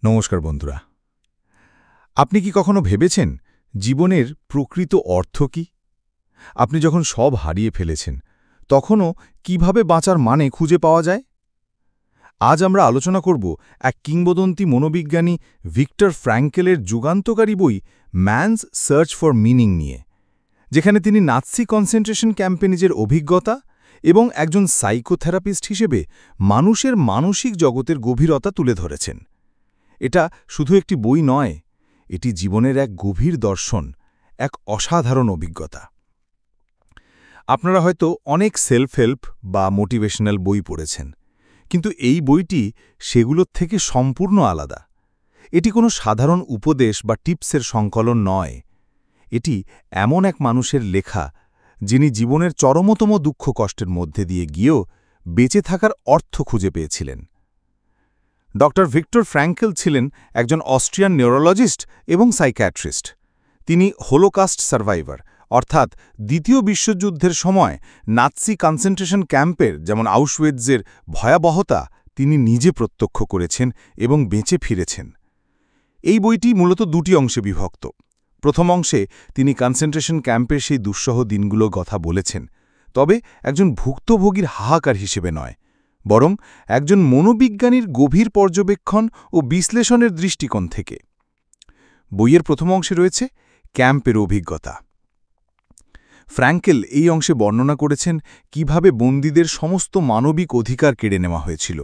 নমস্কার বন্ধুরা। আপনি কি কখনো ভেবেছেন জীবনের প্রকৃত অর্থ কি? আপনি যখন সব হারিয়ে ফেলেছেন তখনও কিভাবে বাঁচার মানে খুঁজে পাওয়া যায়? আজ আমরা আলোচনা করব এক কিংবদন্তি মনোবিজ্ঞানী ভিক্টর ফ্র্যাঙ্কেলের যুগান্তকারী বই ম্যানস সার্চ ফর মিনিং নিয়ে, যেখানে তিনি নাৎসি কনসেন্ট্রেশন ক্যাম্পে নিজের অভিজ্ঞতা এবং একজন সাইকোথেরাপিস্ট হিসেবে মানুষের মানসিক জগতের গভীরতা তুলে ধরেছেন। এটা শুধু একটি বই নয়, এটি জীবনের এক গভীর দর্শন, এক অসাধারণ অভিজ্ঞতা। আপনারা হয়তো অনেক সেলফ হেল্প বা মোটিভেশনাল বই পড়েছেন, কিন্তু এই বইটি সেগুলোর থেকে সম্পূর্ণ আলাদা। এটি কোনো সাধারণ উপদেশ বা টিপসের সংকলন নয়। এটি এমন এক মানুষের লেখা, যিনি জীবনের চরমতম দুঃখ কষ্টের মধ্যে দিয়ে গিয়েও বেঁচে থাকার অর্থ খুঁজে পেয়েছিলেন। ড. ভিক্টর ফ্র্যাঙ্কেল ছিলেন একজন অস্ট্রিয়ান নিউরোলজিস্ট এবং সাইকিয়াট্রিস্ট। তিনি হোলোকাস্ট সার্ভাইভার, অর্থাৎ দ্বিতীয় বিশ্বযুদ্ধের সময় নাৎসি কনসেন্ট্রেশন ক্যাম্পের যেমন আউশউইৎজের ভয়াবহতা তিনি নিজে প্রত্যক্ষ করেছেন এবং বেঁচে ফিরেছেন। এই বইটি মূলত দুটি অংশে বিভক্ত। প্রথম অংশে তিনি কনসেন্ট্রেশন ক্যাম্পের সেই দুঃসহ দিনগুলোর কথা বলেছেন, তবে একজন ভুক্তভোগীর হাহাকার হিসেবে নয়, বরং একজন মনোবিজ্ঞানীর গভীর পর্যবেক্ষণ ও বিশ্লেষণের দৃষ্টিকোণ থেকে। বইয়ের প্রথম অংশে রয়েছে ক্যাম্পের অভিজ্ঞতা। ফ্র্যাঙ্কেল এই অংশে বর্ণনা করেছেন কিভাবে বন্দীদের সমস্ত মানবিক অধিকার কেড়ে নেওয়া হয়েছিল।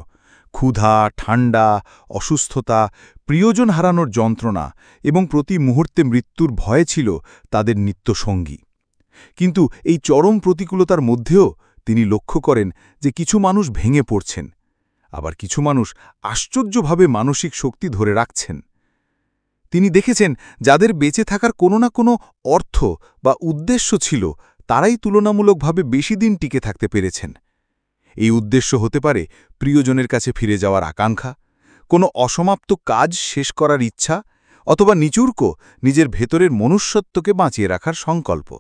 ক্ষুধা, ঠান্ডা, অসুস্থতা, প্রিয়জন হারানোর যন্ত্রণা এবং প্রতি মুহূর্তে মৃত্যুর ভয় ছিল তাদের নিত্যসঙ্গী। কিন্তু এই চরম প্রতিকূলতার মধ্যেও তিনি লক্ষ্য করেন যে কিছু মানুষ ভেঙে পড়ছেন, আবার কিছু মানুষ আশ্চর্যভাবে মানসিক শক্তি ধরে রাখছেন। তিনি দেখেছেন যাদের বেঁচে থাকার কোনো না কোনো অর্থ বা উদ্দেশ্য ছিল, তারাই তুলনামূলকভাবে বেশি দিন টিকে থাকতে পেরেছেন। এই উদ্দেশ্য হতে পারে প্রিয়জনের কাছে ফিরে যাওয়ার আকাঙ্ক্ষা, কোনো অসমাপ্ত কাজ শেষ করার ইচ্ছা, অথবা নিচুর্ক নিজের ভেতরের মনুষ্যত্বকে বাঁচিয়ে রাখার সংকল্প।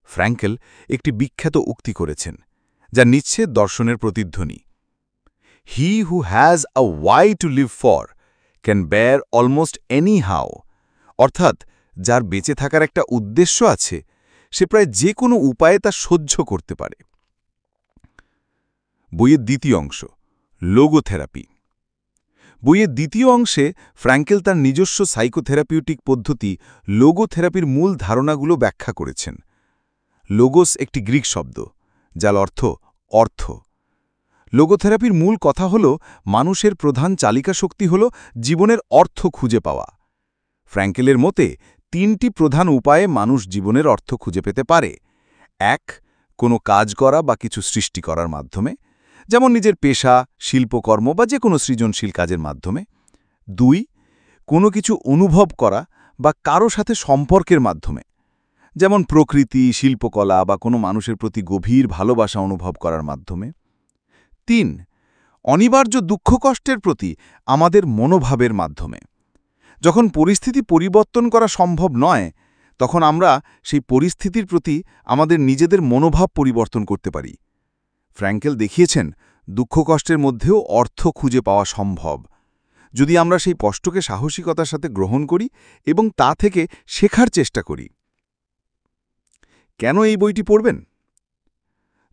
ফ্র্যাঙ্কেল একটি বিখ্যাত উক্তি করেছেন, যা নিচ্ছে দর্শনের প্রতিধ্বনি। He who has a why to live for can bear almost any how, অর্থাৎ যার বেঁচে থাকার একটা উদ্দেশ্য আছে, সে প্রায় যে কোনো উপায়ে তা সহ্য করতে পারে। বইয়ের দ্বিতীয় অংশ, লোগোথেরাপি। বইয়ের দ্বিতীয় অংশে ফ্র্যাঙ্কেল তার নিজস্ব সাইকোথেরাপিউটিক পদ্ধতি লোগোথেরাপির মূল ধারণাগুলো ব্যাখ্যা করেছেন। লোগোস একটি গ্রিক শব্দ, যার অর্থ। লোগোথেরাপির মূল কথা হল মানুষের প্রধান চালিকা শক্তি হল জীবনের অর্থ খুঁজে পাওয়া। ফ্র্যাঙ্কেলের মতে 3টি প্রধান উপায়ে মানুষ জীবনের অর্থ খুঁজে পেতে পারে। 1. কোনো কাজ করা বা কিছু সৃষ্টি করার মাধ্যমে, যেমন নিজের পেশা, শিল্পকর্ম বা যে কোনো সৃজনশীল কাজের মাধ্যমে। 2. কোনো কিছু অনুভব করা বা কারো সাথে সম্পর্কের মাধ্যমে, যেমন প্রকৃতি, শিল্পকলা বা কোনো মানুষের প্রতি গভীর ভালোবাসা অনুভব করার মাধ্যমে। 3. অনিবার্য দুঃখ কষ্টের প্রতি আমাদের মনোভাবের মাধ্যমে। যখন পরিস্থিতি পরিবর্তন করা সম্ভব নয়, তখন আমরা সেই পরিস্থিতির প্রতি আমাদের নিজেদের মনোভাব পরিবর্তন করতে পারি। ফ্র্যাঙ্কেল দেখিয়েছেন দুঃখ কষ্টের মধ্যেও অর্থ খুঁজে পাওয়া সম্ভব, যদি আমরা সেই কষ্টকে সাহসিকতার সাথে গ্রহণ করি এবং তা থেকে শেখার চেষ্টা করি। কেন এই বইটি পড়বেন?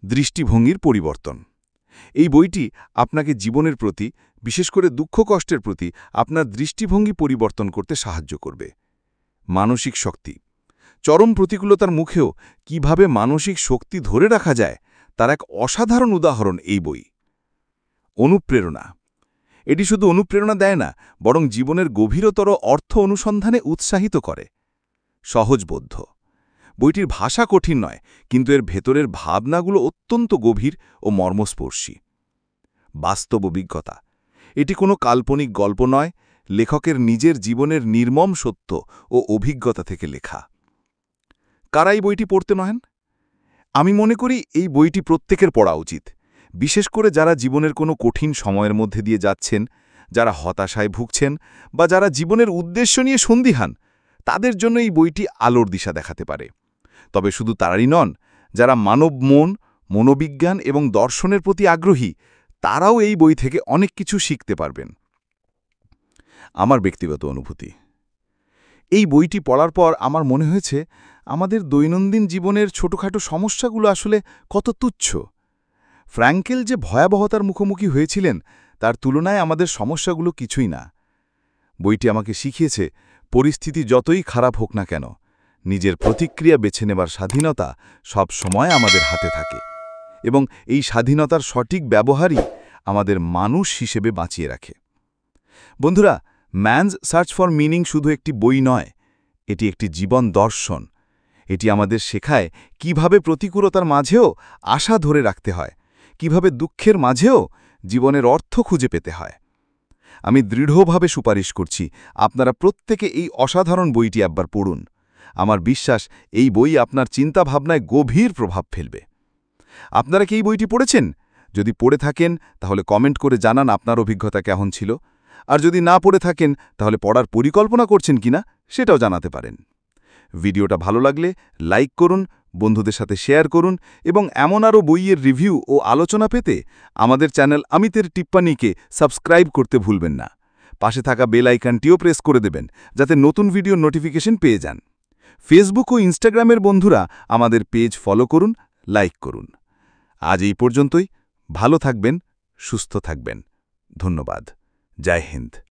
দৃষ্টিভঙ্গির পরিবর্তন। এই বইটি আপনাকে জীবনের প্রতি, বিশেষ করে দুঃখ কষ্টের প্রতি আপনার দৃষ্টিভঙ্গি পরিবর্তন করতে সাহায্য করবে। মানসিক শক্তি। চরম প্রতিকূলতার মুখেও কিভাবে মানসিক শক্তি ধরে রাখা যায়, তার এক অসাধারণ উদাহরণ এই বই। অনুপ্রেরণা। এটি শুধু অনুপ্রেরণা দেয় না, বরং জীবনের গভীরতর অর্থ অনুসন্ধানে উৎসাহিত করে। সহজবোধ্য। বইটির ভাষা কঠিন নয়, কিন্তু এর ভেতরের ভাবনাগুলো অত্যন্ত গভীর ও মর্মস্পর্শী। বাস্তব অভিজ্ঞতা। এটি কোনো কাল্পনিক গল্প নয়, লেখকের নিজের জীবনের নির্মম সত্য ও অভিজ্ঞতা থেকে লেখা। কারা এই বইটি পড়তে নহেন? আমি মনে করি এই বইটি প্রত্যেকের পড়া উচিত, বিশেষ করে যারা জীবনের কোনো কঠিন সময়ের মধ্যে দিয়ে যাচ্ছেন, যারা হতাশায় ভুগছেন বা যারা জীবনের উদ্দেশ্য নিয়ে সন্দিহান। তাদের জন্য এই বইটি আলোর দিশা দেখাতে পারে। তবে শুধু তারাই নন, যারা মানব মন, মনোবিজ্ঞান এবং দর্শনের প্রতি আগ্রহী, তারাও এই বই থেকে অনেক কিছু শিখতে পারবেন। আমার ব্যক্তিগত অনুভূতি। এই বইটি পড়ার পর আমার মনে হয়েছে আমাদের দৈনন্দিন জীবনের ছোটখাটো সমস্যাগুলো আসলে কত তুচ্ছ। ফ্র্যাঙ্কেল যে ভয়াবহতার মুখোমুখি হয়েছিলেন তার তুলনায় আমাদের সমস্যাগুলো কিছুই না। বইটি আমাকে শিখিয়েছে পরিস্থিতি যতই খারাপ হোক না কেন, নিজের প্রতিক্রিয়া বেছে নেবার স্বাধীনতা সব সময় আমাদের হাতে থাকে এবং এই স্বাধীনতার সঠিক ব্যবহারই আমাদের মানুষ হিসেবে বাঁচিয়ে রাখে। বন্ধুরা, ম্যানস সার্চ ফর মিনিং শুধু একটি বই নয়, এটি একটি জীবন দর্শন। এটি আমাদের শেখায় কিভাবে প্রতিকূলতার মাঝেও আশা ধরে রাখতে হয়, কিভাবে দুঃখের মাঝেও জীবনের অর্থ খুঁজে পেতে হয়। আমি দৃঢ়ভাবে সুপারিশ করছি আপনারা প্রত্যেকে এই অসাধারণ বইটি একবার পড়ুন। আমার বিশ্বাস এই বই আপনার চিন্তাভাবনায় গভীর প্রভাব ফেলবে। আপনারা কি এই বইটি পড়েছেন? যদি পড়ে থাকেন তাহলে কমেন্ট করে জানান আপনার অভিজ্ঞতা কেমন ছিল। আর যদি না পড়ে থাকেন তাহলে পড়ার পরিকল্পনা করছেন কিনা সেটাও জানাতে পারেন। ভিডিওটা ভালো লাগলে লাইক করুন, বন্ধুদের সাথে শেয়ার করুন এবং এমন আরও বইয়ের রিভিউ ও আলোচনা পেতে আমাদের চ্যানেল অমিতের টিপ্পানিকে সাবস্ক্রাইব করতে ভুলবেন না। পাশে থাকা বেল আইকনটিও প্রেস করে দেবেন যাতে নতুন ভিডিওর নোটিফিকেশন পেয়ে যান। ফেসবুক ও ইনস্টাগ্রামের বন্ধুরা আমাদের পেজ ফলো করুন, লাইক করুন। আজ এই পর্যন্তই। ভালো থাকবেন, সুস্থ থাকবেন। ধন্যবাদ। জয় হিন্দ।